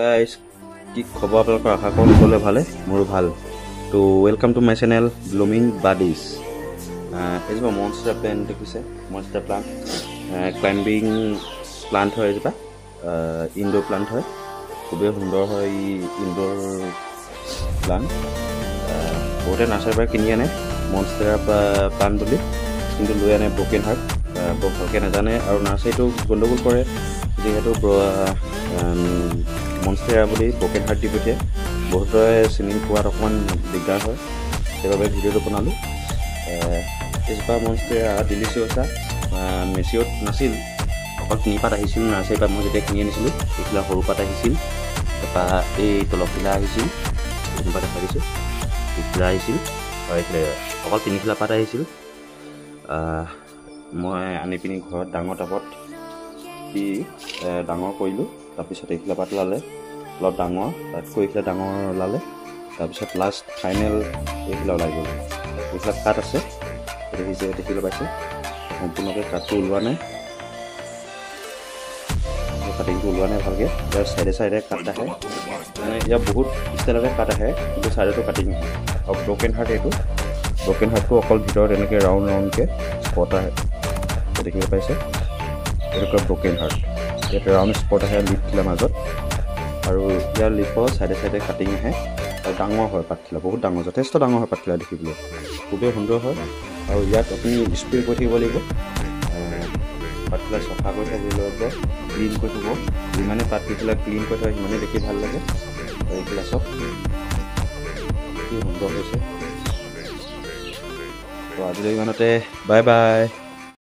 guys কি খবৰ আপোনালোকৰ আশা কৰোঁ সকলোৱে ভালে মোৰো ভাল তো welcome to my channel blooming buddies এজোপা মনষ্টাৰ প্লেণ্ট দেখিছে মনষ্টাৰ প্লাণ্ট ক্লাইম্বিং প্লাণ্ট হয় এজোপা ইনডোৰ প্লাণ্ট হয় খুবেই সুন্দৰ হয় ইনডোৰ প্লাণ্ট বহুতে নাৰ্চাৰীৰ পৰা কিনি আনে মনষ্টাৰ প্লাণ্ট বুলি কিন্তু লৈ আনে ব্ৰকেন হাৰ্ট বৰ ভালকৈ নাজানে আৰু নাৰ্চাৰীটো গণ্ডগোল কৰে যিহেতু মনষ্টাৰ বুলি ব্ৰকেন হাৰ্ট দি পঠিয়াই বহুতে চিনি পোৱাত অকণমান দিগদাৰ হয় সেইবাবে ভিডিঅ'টো বনালোঁ এজোপা মনষ্টাৰ ডিলিচিয়াছা মেচিঅ'ত নাছিল অকল তিনি পাত আহিছিল নাৰ্চাৰীৰ পৰা মই যেতিয়া কিনি আনিছিলোঁ এইফালে সৰু পাত আহিছিল তাৰপৰা এই তলফিলা আহিছিল এনেকুৱা দেখা দিছোঁ ইফালে আহিছিল আৰু এইফালে অকল তিনিখিলা পাত আহিছিল মই আনি পিনি ঘৰত ডাঙৰ টাবত দি ডাঙৰ কৰিলোঁ তাৰপিছত এইফালে পাত ওলালে অলপ ডাঙৰ তাতকৈ এইফালে ডাঙৰ ওলালে তাৰপিছত লাষ্ট ফাইনেল এইফালে ওলাই গ'ল এইফালে কাঠ আছে দেখিবলৈ পাইছে সম্পূৰ্ণকৈ কাঠটো ওলোৱা নাই কাটিংটো ওলোৱা নাই ভালকৈ ইয়াৰ চাইডে চাইডে কাঠ আহে মানে ইয়াৰ বহুত ষ্টাইলতে কাঠ আহে কিন্তু চাইডতো কাটিং আহে আৰু ব্ৰকেন হাৰ্ট এইটো ব্ৰকেন হাৰ্টটো অকল ভিতৰত এনেকৈ ৰাউণ্ড ৰাউণ্ডকৈ স্পট আহে দেখিবলৈ পাইছে এইটো কয় ব্ৰকেন হাৰ্ট ইয়াত ৰাউণ্ড স্পট আহে লিপখিলা মাজত আৰু ইয়াৰ লিপৰ চাইডে চাইডে কাটিং আহে আৰু ডাঙৰ হয় পাতখিলা বহুত ডাঙৰ যথেষ্ট ডাঙৰ হয় পাতখিলা দেখিবলৈ খুবেই সুন্দৰ হয় আৰু ইয়াত আপুনি স্প্ৰে কৰি থাকিব লাগিব পাতখিলা চফা কৰি থাকিব লাগিব ক্লিন কৰি থ'ব যিমানে পাতখিলা ক্লিন কৰি থয় সিমানেই দেখি ভাল লাগে আৰু এইফালে চব কি সুন্দৰ হৈছে তো আজিলৈ ইমানতে বাই বাই